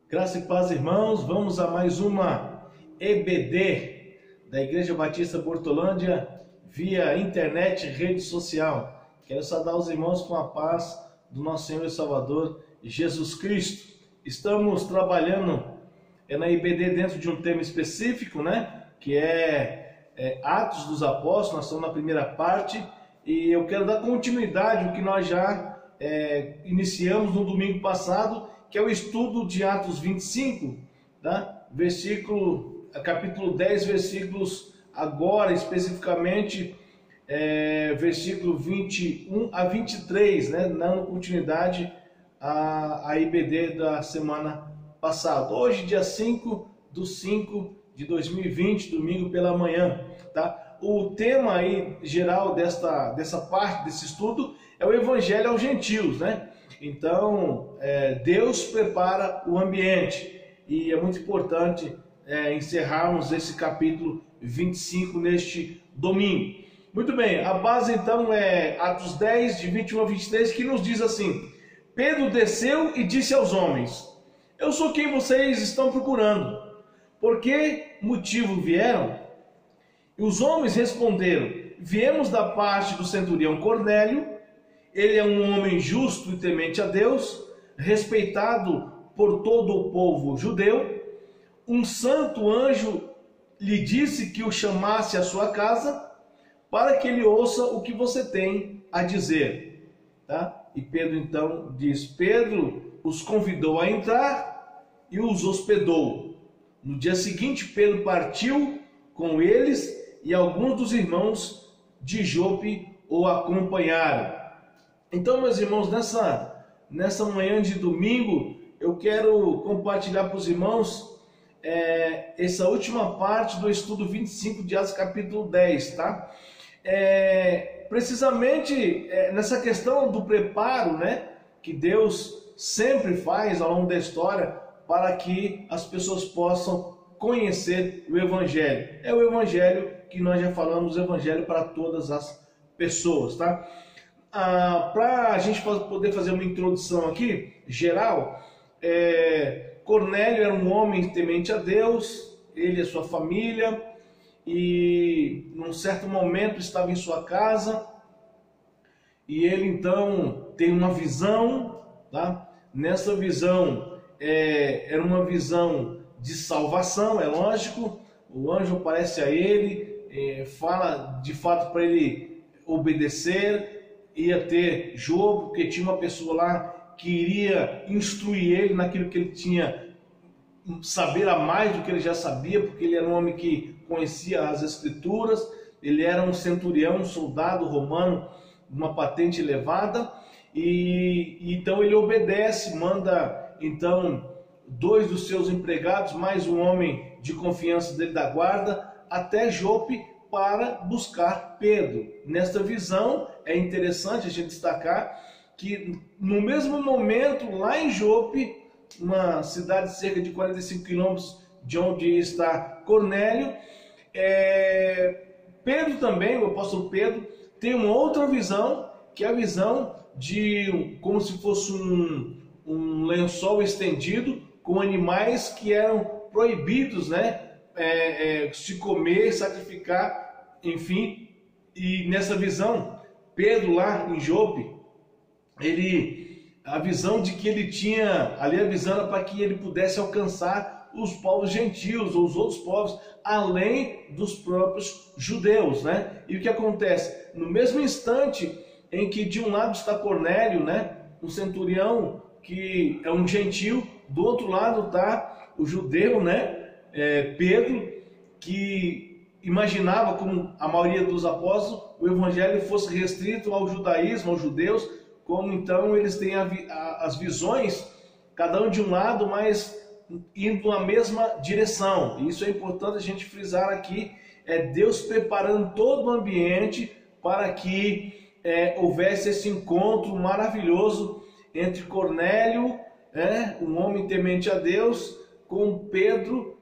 Graça e paz, irmãos. Vamos a mais uma EBD da Igreja Batista Bortolândia via internet, rede social. Quero saudar os irmãos com a paz do nosso Senhor e Salvador Jesus Cristo. Estamos trabalhando na EBD dentro de um tema específico, que é Atos dos Apóstolos. Nós estamos na primeira parte e eu quero dar continuidade ao que nós já iniciamos no domingo passado, que é o estudo de Atos 25, capítulo 10, versículos agora especificamente, versículo 21 a 23, dando continuidade à IBD da semana passada. Hoje, dia 5/5/2020, domingo pela manhã. O tema aí geral dessa parte desse estudo é o Evangelho aos Gentios, Então, Deus prepara o ambiente e é muito importante encerrarmos esse capítulo 25 neste domingo. Muito bem, a base então é Atos 10, de 21 a 23, que nos diz assim: Pedro desceu e disse aos homens: Eu sou quem vocês estão procurando. Por que motivo vieram? E os homens responderam: Viemos da parte do centurião Cornélio. Ele é um homem justo e temente a Deus, respeitado por todo o povo judeu. Um santo anjo lhe disse que o chamasse à sua casa, para que ele ouça o que você tem a dizer. E Pedro então diz: Pedro os convidou a entrar e os hospedou. No dia seguinte, Pedro partiu com eles e alguns dos irmãos de Jope o acompanharam. Então, meus irmãos, nessa manhã de domingo, eu quero compartilhar para os irmãos essa última parte do estudo 25 de Atos capítulo 10, precisamente nessa questão do preparo, que Deus sempre faz ao longo da história para que as pessoas possam conhecer o Evangelho. É o Evangelho que nós já falamos, o Evangelho para todas as pessoas, Para a gente poder fazer uma introdução aqui, geral, Cornélio era um homem temente a Deus, ele e a sua família, e num certo momento estava em sua casa, e ele então tem uma visão, Nessa visão, era uma visão de salvação, é lógico. O anjo aparece a ele, fala de fato para ele obedecer. Ia ter jogo, porque tinha uma pessoa lá que iria instruir ele naquilo que ele tinha, saber a mais do que ele já sabia, porque ele era um homem que conhecia as Escrituras. Ele era um centurião, um soldado romano, uma patente elevada, e então ele obedece, manda então 2 dos seus empregados, mais um homem de confiança dele da guarda, até Jope para buscar Pedro. Nesta visão, é interessante a gente destacar que no mesmo momento, lá em Jope, uma cidade de cerca de 45 quilômetros de onde está Cornélio, Pedro também, o apóstolo Pedro, tem uma outra visão, que é a visão de como se fosse um lençol estendido com animais que eram proibidos, se comer, sacrificar, enfim. E nessa visão, Pedro lá em Jope, a visão de que ele tinha, ali a visão era para que ele pudesse alcançar os povos gentios, ou os outros povos, além dos próprios judeus, E o que acontece? No mesmo instante em que de um lado está Cornélio, um centurião que é um gentio, do outro lado está o judeu, Pedro, que imaginava, como a maioria dos apóstolos, o evangelho fosse restrito ao judaísmo, aos judeus, como então eles têm as visões, cada um de um lado, mas indo na mesma direção. E isso é importante a gente frisar aqui, Deus preparando todo o ambiente para que houvesse esse encontro maravilhoso entre Cornélio, um homem temente a Deus, com Pedro,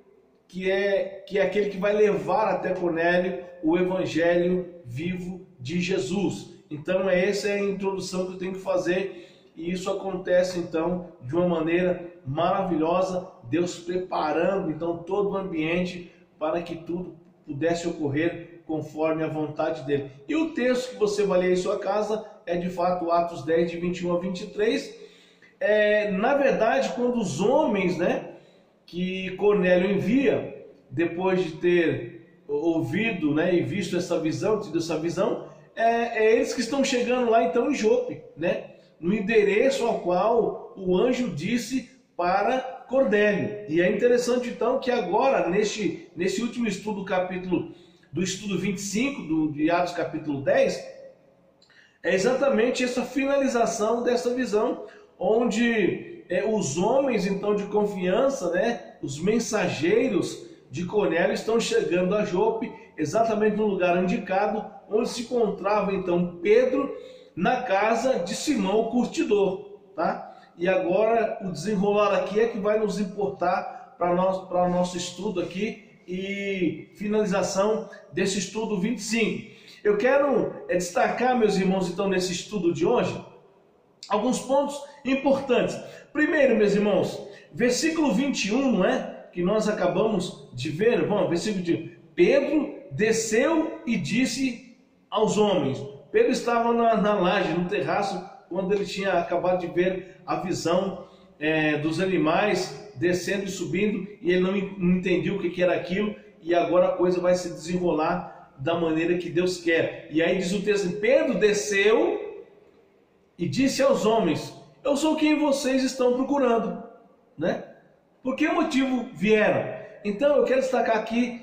que é aquele que vai levar até Cornélio o evangelho vivo de Jesus. Então essa é a introdução que eu tenho que fazer e isso acontece então de uma maneira maravilhosa, Deus preparando então todo o ambiente para que tudo pudesse ocorrer conforme a vontade dele. E o texto que você vai ler em sua casa é de fato Atos 10, de 21 a 23. Na verdade, quando os homens, né, que Cornélio envia, depois de ter ouvido, né, e visto essa visão, tido essa visão, eles que estão chegando lá então em Jope, né, no endereço ao qual o anjo disse para Cornélio. E é interessante então que agora, nesse último estudo, do estudo 25 de Atos capítulo 10, é exatamente essa finalização dessa visão, onde os homens então de confiança, né, os mensageiros de Cornélio estão chegando a Jope, exatamente no lugar indicado, onde se encontrava então Pedro, na casa de Simão o curtidor, tá? E agora o desenrolar aqui é que vai nos importar para o nosso estudo aqui e finalização desse estudo 25. Eu quero destacar, meus irmãos, então nesse estudo de hoje, alguns pontos importantes. Primeiro, meus irmãos, versículo 21, não é? Que nós acabamos de ver, bom, versículo de Pedro desceu e disse aos homens. Pedro estava na laje, no terraço, quando ele tinha acabado de ver a visão dos animais descendo e subindo, e ele não entendia o que era aquilo, e agora a coisa vai se desenrolar da maneira que Deus quer. E aí diz o texto, Pedro desceu e disse aos homens, eu sou quem vocês estão procurando, né? Por que motivo vieram? Então eu quero destacar aqui,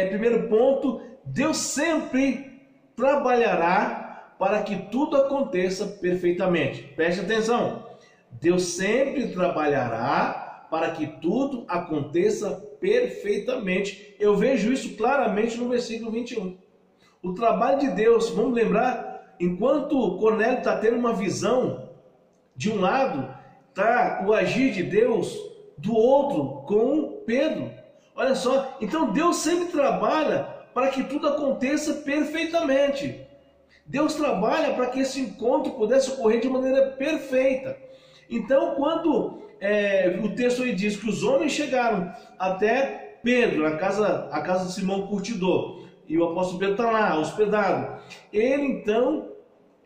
primeiro ponto, Deus sempre trabalhará para que tudo aconteça perfeitamente. Preste atenção, Deus sempre trabalhará para que tudo aconteça perfeitamente. Eu vejo isso claramente no versículo 21. O trabalho de Deus, vamos lembrar, enquanto Cornélio está tendo uma visão, de um lado está o agir de Deus, do outro com Pedro. Olha só, então Deus sempre trabalha para que tudo aconteça perfeitamente. Deus trabalha para que esse encontro pudesse ocorrer de maneira perfeita. Então, quando o texto aí diz que os homens chegaram até Pedro, a casa de Simão Curtidor, e o apóstolo Pedro está lá, hospedado, ele então,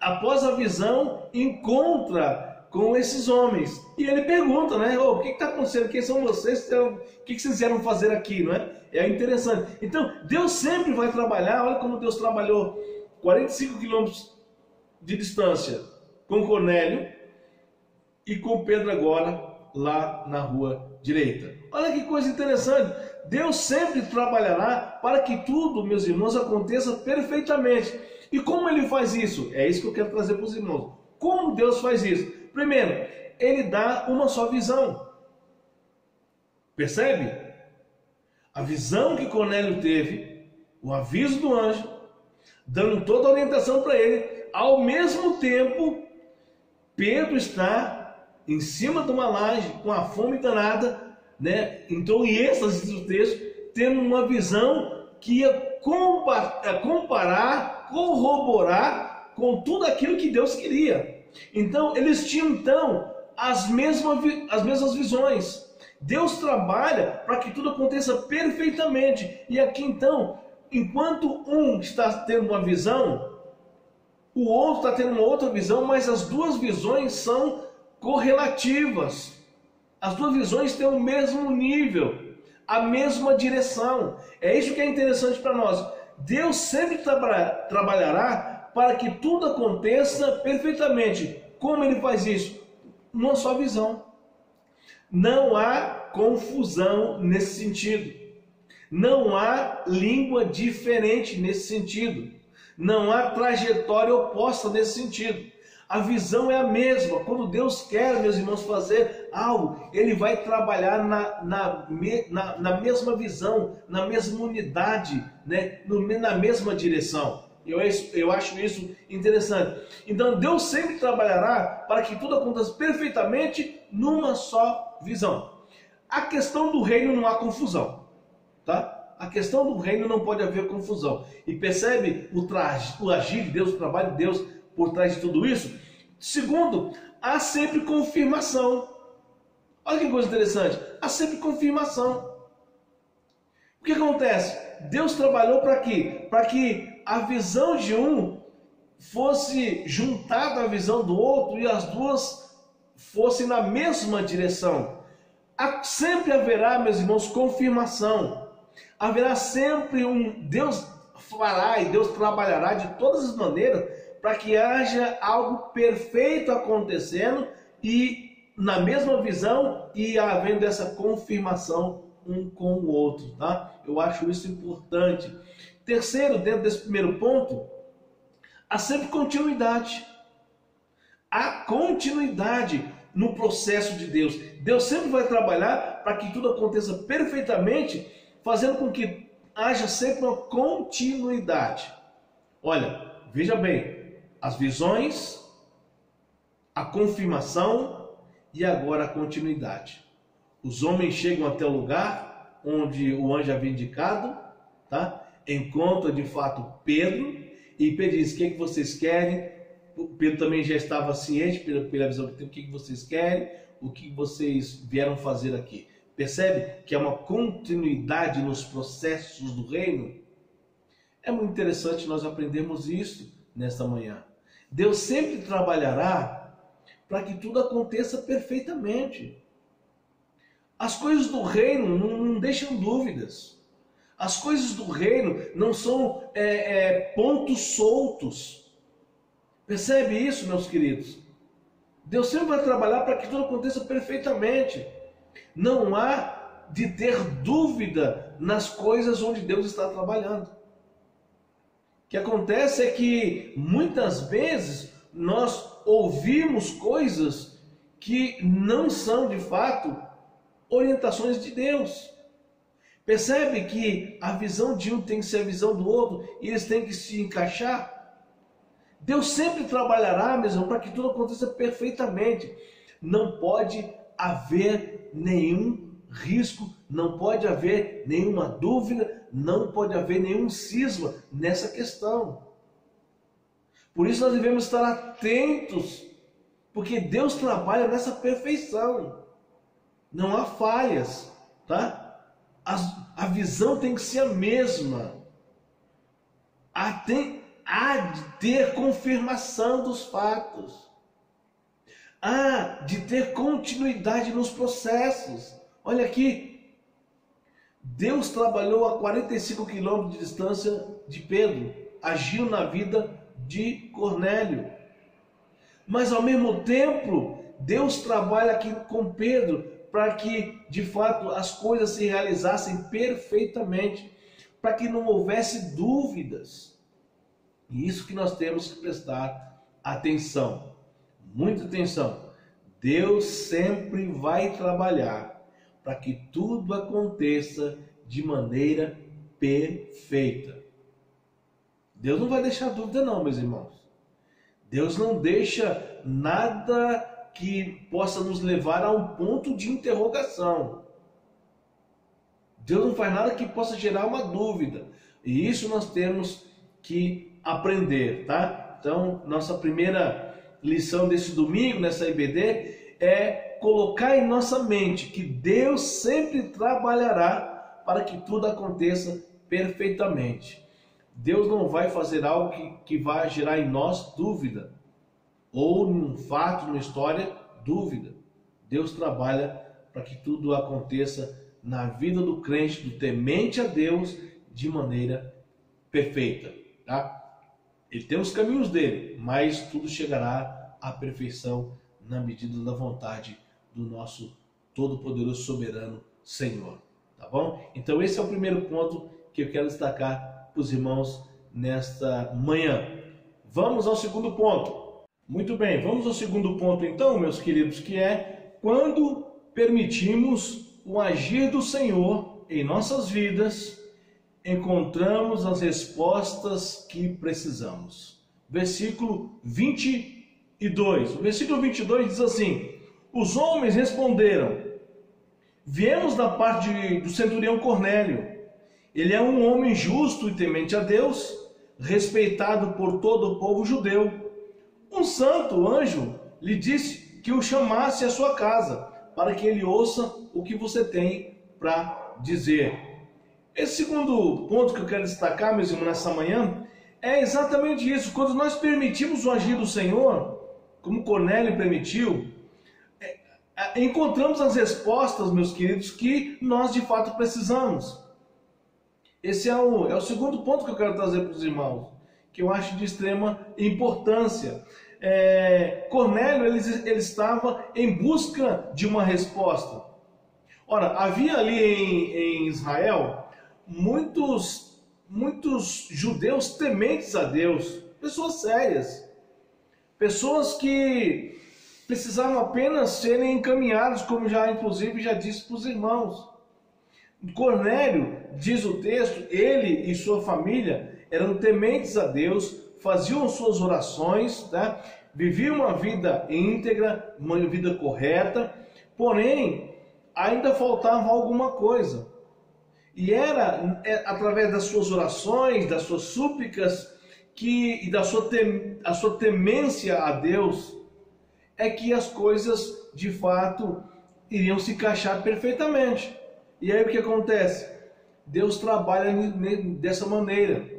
após a visão, encontra com esses homens. E ele pergunta, né? O que está acontecendo? Quem são vocês? O que vocês vieram fazer aqui? Não é? É interessante. Então, Deus sempre vai trabalhar. Olha como Deus trabalhou 45 quilômetros de distância com Cornélio e com Pedro agora lá na rua direita. Olha que coisa interessante. Deus sempre trabalhará para que tudo, meus irmãos, aconteça perfeitamente. E como ele faz isso? É isso que eu quero trazer para os irmãos. Como Deus faz isso? Primeiro, ele dá uma só visão. Percebe? A visão que Cornélio teve, o aviso do anjo, dando toda a orientação para ele. Ao mesmo tempo, Pedro está em cima de uma laje, com a fome danada, né? Então, em êxtase do texto, tendo uma visão que ia comparar, corroborar com tudo aquilo que Deus queria. Então, eles tinham então as mesmas visões. Deus trabalha para que tudo aconteça perfeitamente. E aqui então, enquanto um está tendo uma visão, o outro está tendo uma outra visão, mas as duas visões são correlativas. As duas visões têm o mesmo nível, a mesma direção. É isso que é interessante para nós. Deus sempre trabalhará para que tudo aconteça perfeitamente. Como ele faz isso? Numa só visão. Não há confusão nesse sentido. Não há língua diferente nesse sentido. Não há trajetória oposta nesse sentido. A visão é a mesma. Quando Deus quer, meus irmãos, fazer algo, Ele vai trabalhar na mesma visão, na mesma unidade, né? Na mesma direção. Eu acho isso interessante. Então, Deus sempre trabalhará para que tudo aconteça perfeitamente numa só visão. A questão do reino não há confusão, tá? A questão do reino não pode haver confusão. E percebe o agir de Deus, o trabalho de Deus por trás de tudo isso? Segundo, há sempre confirmação. Olha que coisa interessante, há sempre confirmação. O que acontece? Deus trabalhou para quê? Para que a visão de um fosse juntada à visão do outro e as duas fossem na mesma direção. Sempre haverá, meus irmãos, confirmação. Haverá sempre Deus fará e Deus trabalhará de todas as maneiras para que haja algo perfeito acontecendo e na mesma visão e havendo essa confirmação um com o outro, tá? Eu acho isso importante. Terceiro, dentro desse primeiro ponto, há sempre continuidade. Há continuidade no processo de Deus. Deus sempre vai trabalhar para que tudo aconteça perfeitamente, fazendo com que haja sempre uma continuidade. Olha, veja bem, as visões, a confirmação e agora a continuidade. Os homens chegam até o lugar onde o anjo havia indicado, tá? Encontra de fato Pedro, e Pedro diz: o que vocês querem? Pedro também já estava ciente pela visão que tem: o que vocês querem? O que vocês vieram fazer aqui? Percebe que é uma continuidade nos processos do reino? É muito interessante nós aprendermos isso nesta manhã. Deus sempre trabalhará para que tudo aconteça perfeitamente. As coisas do reino não deixam dúvidas. As coisas do reino não são pontos soltos. Percebe isso, meus queridos? Deus sempre vai trabalhar para que tudo aconteça perfeitamente. Não há de ter dúvida nas coisas onde Deus está trabalhando. O que acontece é que muitas vezes nós ouvimos coisas que não são de fato orientações de Deus. Percebe que a visão de um tem que ser a visão do outro e eles têm que se encaixar? Deus sempre trabalhará, mesmo, para que tudo aconteça perfeitamente. Não pode haver nenhum risco, não pode haver nenhuma dúvida, não pode haver nenhum cisma nessa questão. Por isso nós devemos estar atentos, porque Deus trabalha nessa perfeição. Não há falhas, tá? A visão tem que ser a mesma. Há de ter confirmação dos fatos. Há de ter continuidade nos processos. Olha aqui. Deus trabalhou a 45 quilômetros de distância de Pedro. Agiu na vida de Cornélio. Mas ao mesmo tempo, Deus trabalha aqui com Pedro para que de fato as coisas se realizassem perfeitamente, para que não houvesse dúvidas. E isso que nós temos que prestar atenção, muita atenção. Deus sempre vai trabalhar para que tudo aconteça de maneira perfeita. Deus não vai deixar dúvida não, meus irmãos. Deus não deixa nada que possa nos levar a um ponto de interrogação. Deus não faz nada que possa gerar uma dúvida. E isso nós temos que aprender, tá? Então, nossa primeira lição desse domingo, nessa IBD, é colocar em nossa mente que Deus sempre trabalhará para que tudo aconteça perfeitamente. Deus não vai fazer algo que vai gerar em nós dúvida, ou num fato, numa história, dúvida. Deus trabalha para que tudo aconteça na vida do crente, do temente a Deus, de maneira perfeita, tá? Ele tem os caminhos dele, mas tudo chegará à perfeição na medida da vontade do nosso todo-poderoso, soberano Senhor, tá bom? Então esse é o primeiro ponto que eu quero destacar para os irmãos nesta manhã. Vamos ao segundo ponto. Muito bem, vamos ao segundo ponto então, meus queridos, que é quando permitimos o agir do Senhor em nossas vidas, encontramos as respostas que precisamos. Versículo 22. O versículo 22 diz assim: os homens responderam: viemos da parte do centurião Cornélio. Ele é um homem justo e temente a Deus, respeitado por todo o povo judeu, Um santo anjo lhe disse que o chamasse à sua casa, para que ele ouça o que você tem para dizer. Esse segundo ponto que eu quero destacar, meus irmãos, nessa manhã, é exatamente isso. Quando nós permitimos o agir do Senhor, como Cornélio permitiu, encontramos as respostas, meus queridos, que nós de fato precisamos. Esse é o segundo ponto que eu quero trazer para os irmãos, que eu acho de extrema importância. Cornélio, ele estava em busca de uma resposta. Ora, havia ali em Israel muitos judeus tementes a Deus, pessoas sérias, pessoas que precisavam apenas serem encaminhados, como inclusive já disse para os irmãos. Cornélio, diz o texto, ele e sua família eram tementes a Deus, faziam suas orações, tá? Viviam uma vida íntegra, uma vida correta, porém ainda faltava alguma coisa. E era através das suas orações, das suas súplicas e da sua temência a Deus é que as coisas de fato iriam se encaixar perfeitamente. E aí o que acontece? Deus trabalha dessa maneira.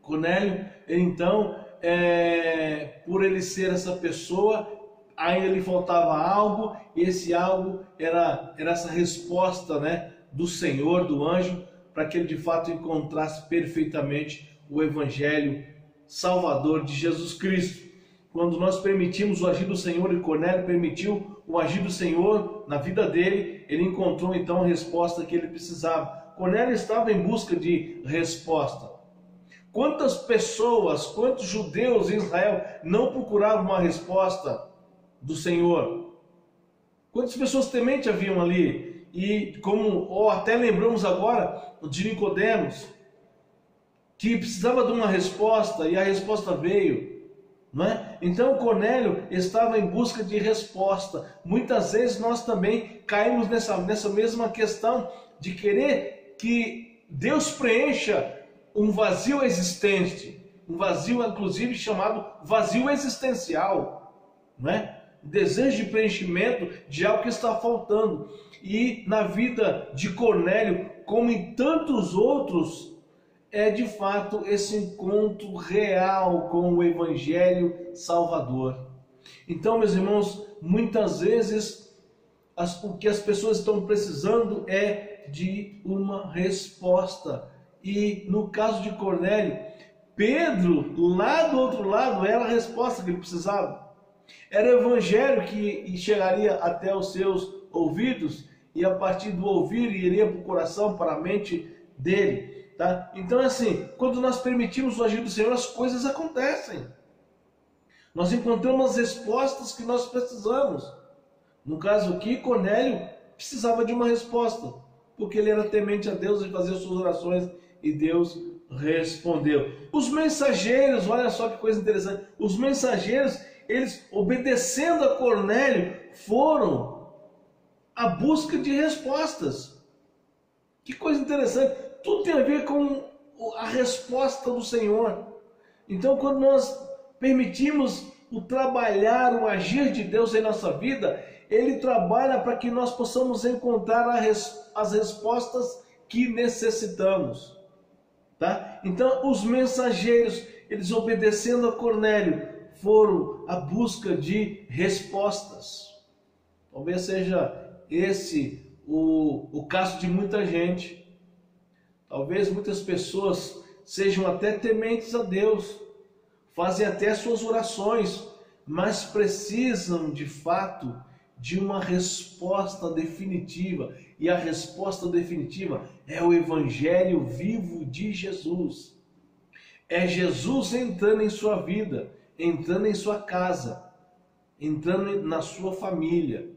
Cornélio, então, por ele ser essa pessoa, ainda lhe faltava algo, e esse algo era essa resposta, né, do Senhor, do anjo, para que ele de fato encontrasse perfeitamente o Evangelho Salvador de Jesus Cristo. Quando nós permitimos o agir do Senhor, e Cornélio permitiu o agir do Senhor na vida dele, ele encontrou então a resposta que ele precisava. Cornélio estava em busca de resposta. Quantas pessoas, quantos judeus em Israel não procuravam uma resposta do Senhor? Quantas pessoas tementes haviam ali? E ou até lembramos agora de Nicodemos, que precisava de uma resposta e a resposta veio. Não é? Então Cornélio estava em busca de resposta. Muitas vezes nós também caímos nessa mesma questão de querer que Deus preencha um vazio existente, um vazio inclusive chamado vazio existencial, não é? Desejo de preenchimento de algo que está faltando. E na vida de Cornélio, como em tantos outros, é de fato esse encontro real com o Evangelho Salvador. Então, meus irmãos, muitas vezes o que as pessoas estão precisando é de uma resposta. E no caso de Cornélio, Pedro, lá do outro lado, era a resposta que ele precisava. Era o Evangelho que chegaria até os seus ouvidos, e a partir do ouvir iria para o coração, para a mente dele. Tá? Então, assim, quando nós permitimos o agir do Senhor, as coisas acontecem. Nós encontramos as respostas que nós precisamos. No caso aqui, Cornélio precisava de uma resposta, porque ele era temente a Deus e fazia suas orações, e Deus respondeu. Os mensageiros, olha só que coisa interessante, os mensageiros, eles, obedecendo a Cornélio, foram à busca de respostas. Que coisa interessante. Tudo tem a ver com a resposta do Senhor. Então, quando nós permitimos o trabalhar, o agir de Deus em nossa vida, Ele trabalha para que nós possamos encontrar as respostas que necessitamos. Tá? Então, os mensageiros, eles obedecendo a Cornélio, foram à busca de respostas. Talvez seja esse o caso de muita gente. Talvez muitas pessoas sejam até tementes a Deus, fazem até suas orações, mas precisam de fato de uma resposta definitiva. E a resposta definitiva é o Evangelho vivo de Jesus. É Jesus entrando em sua vida, entrando em sua casa, entrando na sua família.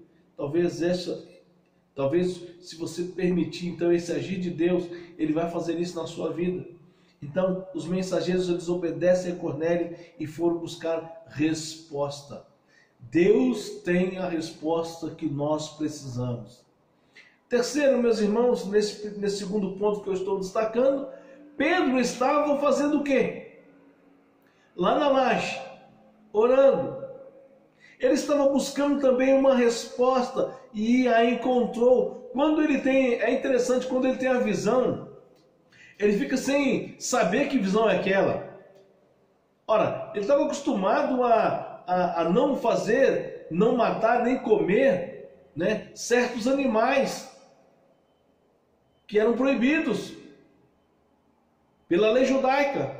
Talvez, se você permitir, então, esse agir de Deus, Ele vai fazer isso na sua vida. Então, os mensageiros, eles obedecem a Cornélio e foram buscar resposta. Deus tem a resposta que nós precisamos. Terceiro, meus irmãos, nesse segundo ponto que eu estou destacando, Pedro estava fazendo o quê? Lá na laje, orando. Ele estava buscando também uma resposta e a encontrou. Quando ele tem, é interessante, quando ele tem a visão, ele fica sem saber que visão é aquela. Ora, ele estava acostumado a não fazer, não matar, nem comer, né, certos animais que eram proibidos pela lei judaica.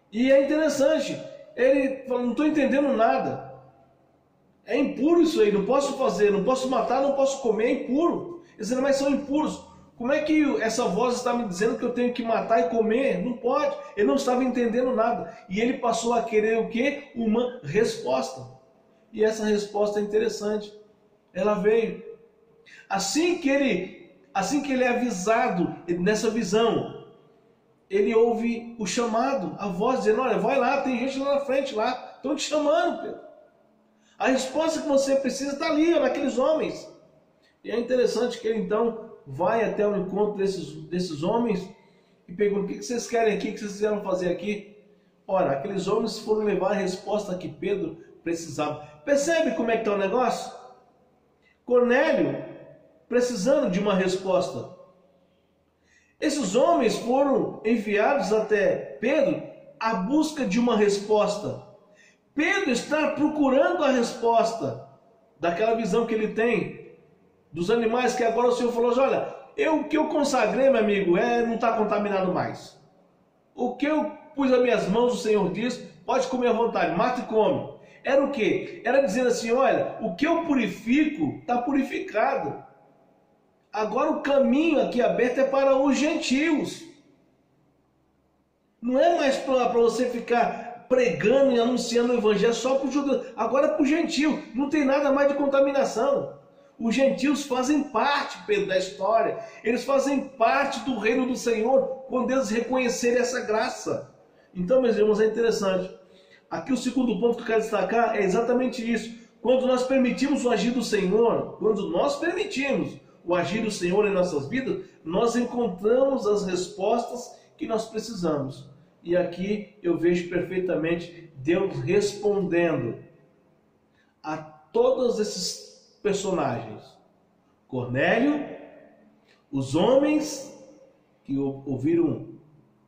E é interessante, ele fala, não estou entendendo nada. É impuro isso aí, não posso fazer, não posso matar, não posso comer, é impuro. Esses animais são impuros. Como é que essa voz está me dizendo que eu tenho que matar e comer? Não pode. Ele não estava entendendo nada. E ele passou a querer o quê? Uma resposta. E essa resposta é interessante. Ela veio. Assim que ele é avisado nessa visão, ele ouve o chamado, a voz dizendo, olha, vai lá, tem gente lá na frente, lá, estão te chamando, Pedro. A resposta que você precisa está ali, ó, naqueles homens. E é interessante que ele então vai até o encontro desses homens e pergunta, o que vocês querem aqui, o que vocês vieram fazer aqui? Ora, aqueles homens foram levar a resposta que Pedro precisava. Percebe como é que está o negócio? Cornélio precisando de uma resposta. Esses homens foram enviados até Pedro à busca de uma resposta. Pedro está procurando a resposta daquela visão que ele tem dos animais, que agora o Senhor falou, olha, o que eu consagrei, meu amigo, não está contaminado mais. O que eu pus as minhas mãos, o Senhor diz, pode comer à vontade, mata e come. Era o quê? Era dizendo assim, olha, o que eu purifico, está purificado. Agora o caminho aqui aberto é para os gentios. Não é mais para você ficar pregando e anunciando o evangelho só para os judeus. Agora é para o gentio. Não tem nada mais de contaminação. Os gentios fazem parte, Pedro, da história. Eles fazem parte do reino do Senhor quando eles reconhecerem essa graça. Então, meus irmãos, é interessante. Aqui o segundo ponto que eu quero destacar é exatamente isso. Quando nós permitimos o agir do Senhor, quando nós permitimos o agir do Senhor em nossas vidas, nós encontramos as respostas que nós precisamos. E aqui eu vejo perfeitamente Deus respondendo a todos esses personagens. Cornélio, os homens que ouviram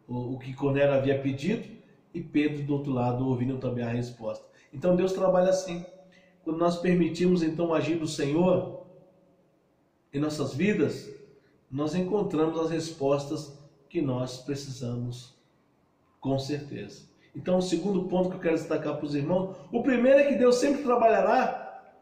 o que Cornélio havia pedido, e Pedro do outro lado ouvindo também a resposta. Então Deus trabalha assim. Quando nós permitimos então o agir do Senhor em nossas vidas, nós encontramos as respostas que nós precisamos, com certeza. Então o segundo ponto que eu quero destacar para os irmãos, o primeiro é que Deus sempre trabalhará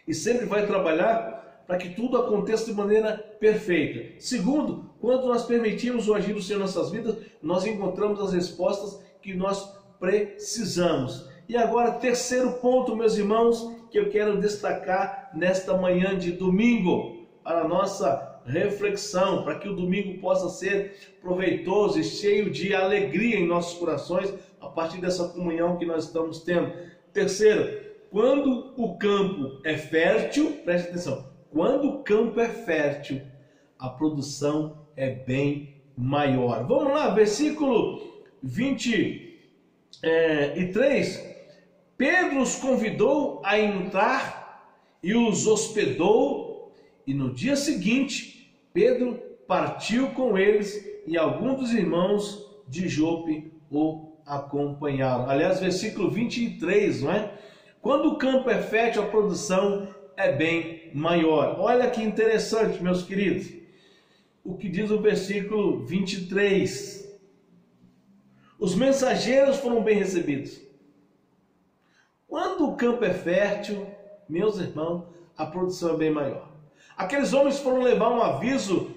e sempre vai trabalhar para que tudo aconteça de maneira perfeita. Segundo, quando nós permitimos o agir do Senhor em nossas vidas, nós encontramos as respostas que nós precisamos. E agora, terceiro ponto, meus irmãos, que eu quero destacar nesta manhã de domingo, para a nossa reflexão, para que o domingo possa ser proveitoso e cheio de alegria em nossos corações, a partir dessa comunhão que nós estamos tendo. Terceiro, quando o campo é fértil, preste atenção, quando o campo é fértil, a produção é bem maior. Vamos lá, versículo 23. Pedro os convidou a entrar e os hospedou, e no dia seguinte, Pedro partiu com eles e alguns dos irmãos de Jope o acompanharam. Aliás, versículo 23, não é? Quando o campo é fértil, a produção é bem maior. Olha que interessante, meus queridos, o que diz o versículo 23. Os mensageiros foram bem recebidos. Quando o campo é fértil, meus irmãos, a produção é bem maior. Aqueles homens foram levar um aviso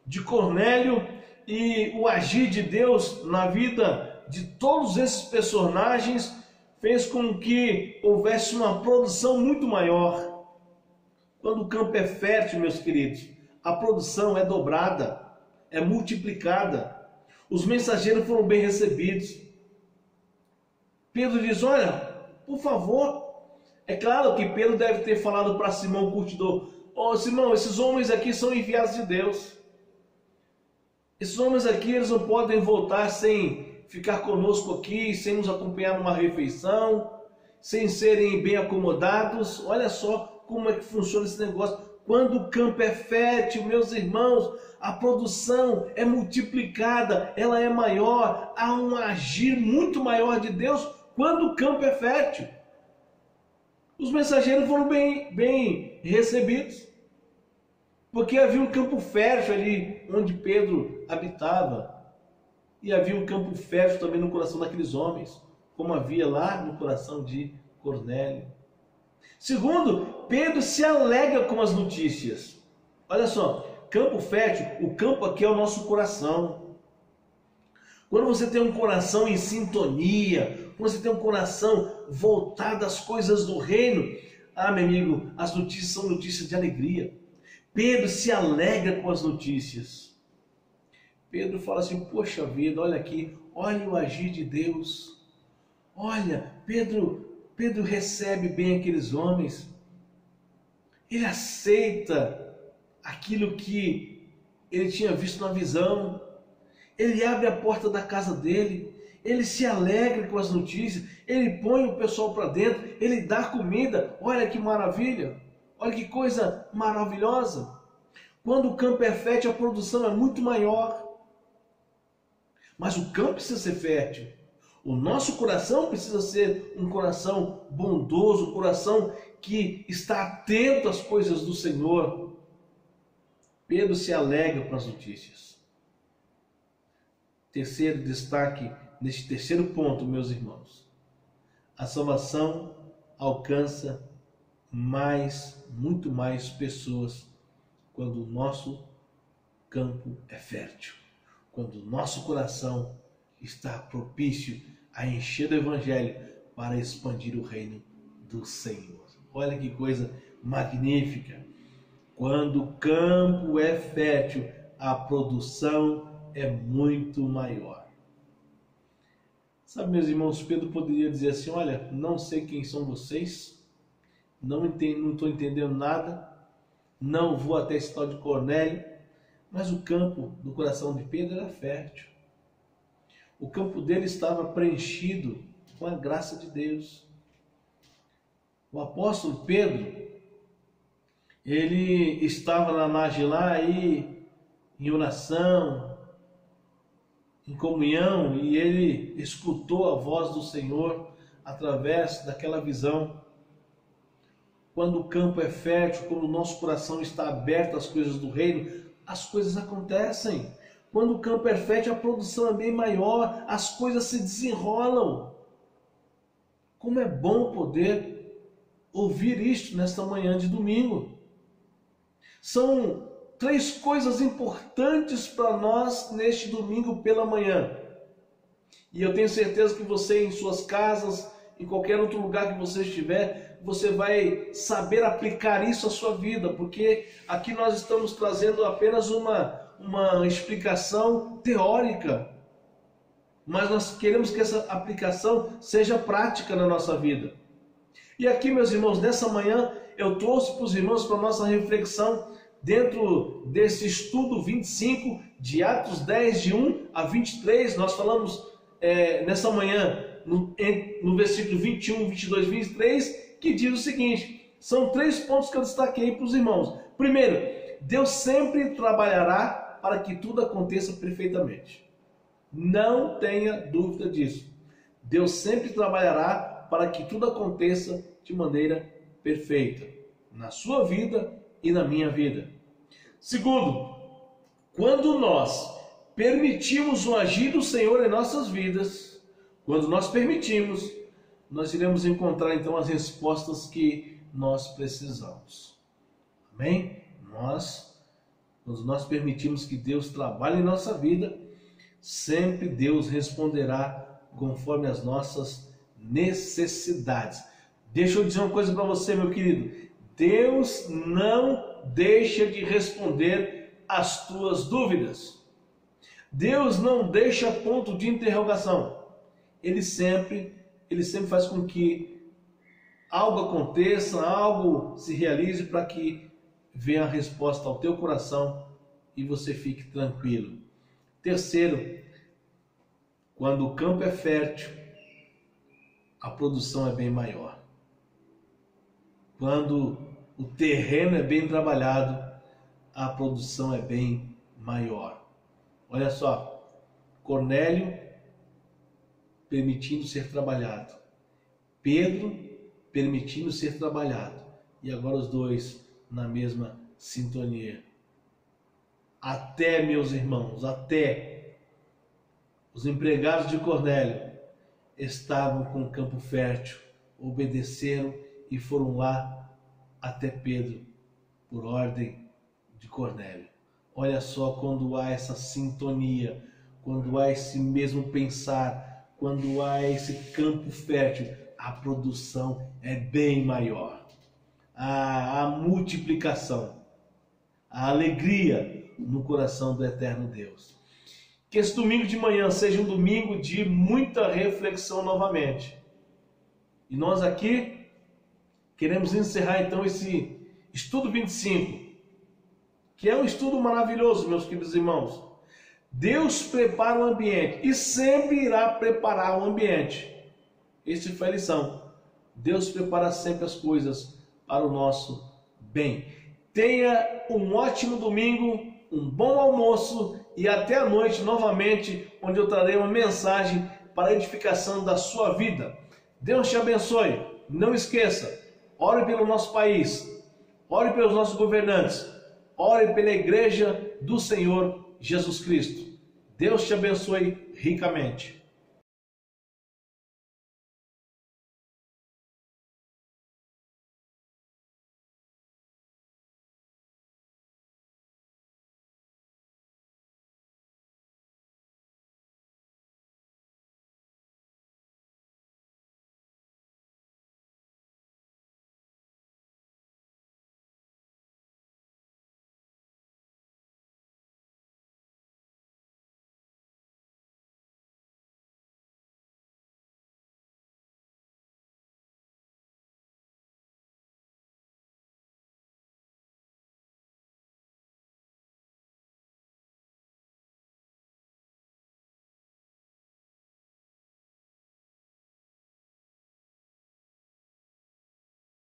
de Cornélio e o agir de Deus na vida de todos esses personagens fez com que houvesse uma produção muito maior. Quando o campo é fértil, meus queridos, a produção é dobrada, é multiplicada. Os mensageiros foram bem recebidos. Pedro diz, olha, por favor. É claro que Pedro deve ter falado para Simão o curtidor, Simão, esses homens aqui são enviados de Deus. Esses homens aqui, eles não podem voltar sem ficar conosco aqui, sem nos acompanhar numa refeição, sem serem bem acomodados. Olha só como é que funciona esse negócio. Quando o campo é fértil, meus irmãos, a produção é multiplicada, ela é maior, há um agir muito maior de Deus quando o campo é fértil. Os mensageiros foram bem recebidos, porque havia um campo fértil ali onde Pedro habitava, e havia um campo fértil também no coração daqueles homens, como havia lá no coração de Cornélio. Segundo, Pedro se alegra com as notícias. Olha só, campo fértil, o campo aqui é o nosso coração. Quando você tem um coração em sintonia, quando você tem um coração voltado às coisas do reino, meu amigo, as notícias são notícias de alegria. Pedro se alegra com as notícias. Pedro fala assim, poxa vida, olha aqui, olha o agir de Deus. Olha, Pedro recebe bem aqueles homens. Ele aceita aquilo que ele tinha visto na visão. Ele abre a porta da casa dele. Ele se alegra com as notícias. Ele põe o pessoal para dentro. Ele dá comida. Olha que maravilha. Olha que coisa maravilhosa. Quando o campo é fértil, a produção é muito maior. Mas o campo precisa ser fértil. O nosso coração precisa ser um coração bondoso, um coração que está atento às coisas do Senhor. Pedro se alegra com as notícias. Terceiro destaque, neste terceiro ponto, meus irmãos. A salvação alcança muito mais pessoas quando o nosso campo é fértil. Quando o nosso coração está propício a encher do Evangelho para expandir o reino do Senhor. Olha que coisa magnífica. Quando o campo é fértil, a produção é muito maior. Sabe, meus irmãos, Pedro poderia dizer assim, olha, não sei quem são vocês, não estou entendendo nada, não vou até esse tal de Cornélio, mas o campo do coração de Pedro era fértil. O campo dele estava preenchido com a graça de Deus. O apóstolo Pedro, ele estava na margem lá aí, em oração, em comunhão, e ele escutou a voz do Senhor através daquela visão. Quando o campo é fértil, quando o nosso coração está aberto às coisas do reino, as coisas acontecem. Quando o campo é fértil, a produção é bem maior, as coisas se desenrolam. Como é bom poder ouvir isto nesta manhã de domingo. São 3 coisas importantes para nós neste domingo pela manhã. E eu tenho certeza que você, em suas casas, em qualquer outro lugar que você estiver, você vai saber aplicar isso à sua vida, porque aqui nós estamos trazendo apenas uma explicação teórica, mas nós queremos que essa aplicação seja prática na nossa vida. E aqui, meus irmãos, nessa manhã eu trouxe para os irmãos para a nossa reflexão dentro desse estudo 25 de Atos 10, de 1 a 23. Nós falamos nessa manhã no versículo 21, 22, 23, que diz o seguinte, são 3 pontos que eu destaquei para os irmãos. Primeiro, Deus sempre trabalhará para que tudo aconteça perfeitamente. Não tenha dúvida disso. Deus sempre trabalhará para que tudo aconteça de maneira perfeita, na sua vida e na minha vida. Segundo, quando nós permitimos o agir do Senhor em nossas vidas, quando nós permitimos, nós iremos encontrar então as respostas que nós precisamos. Amém? Quando nós permitimos que Deus trabalhe em nossa vida, sempre Deus responderá conforme as nossas necessidades. Deixa eu dizer uma coisa para você, meu querido. Deus não deixa de responder as tuas dúvidas. Deus não deixa ponto de interrogação. Ele sempre faz com que algo aconteça, algo se realize para que venha a resposta ao teu coração e você fique tranquilo. Terceiro, quando o campo é fértil, a produção é bem maior. Quando o terreno é bem trabalhado, a produção é bem maior. Olha só, Cornélio permitindo ser trabalhado, Pedro permitindo ser trabalhado, e agora os dois na mesma sintonia. Até, meus irmãos, até os empregados de Cornélio estavam com o campo fértil, obedeceram e foram lá até Pedro, por ordem de Cornélio. Olha só, quando há essa sintonia, quando há esse mesmo pensar, quando há esse campo fértil, a produção é bem maior. A multiplicação, a alegria no coração do eterno Deus. Que esse domingo de manhã seja um domingo de muita reflexão novamente. E nós aqui queremos encerrar então esse estudo 25, que é um estudo maravilhoso, meus queridos irmãos. Deus prepara o ambiente e sempre irá preparar o ambiente. Essa foi a lição. Deus prepara sempre as coisas para o nosso bem. Tenha um ótimo domingo, um bom almoço e até a noite novamente, onde eu trarei uma mensagem para a edificação da sua vida. Deus te abençoe. Não esqueça, ore pelo nosso país, ore pelos nossos governantes, ore pela igreja do Senhor Jesus Cristo. Deus te abençoe ricamente.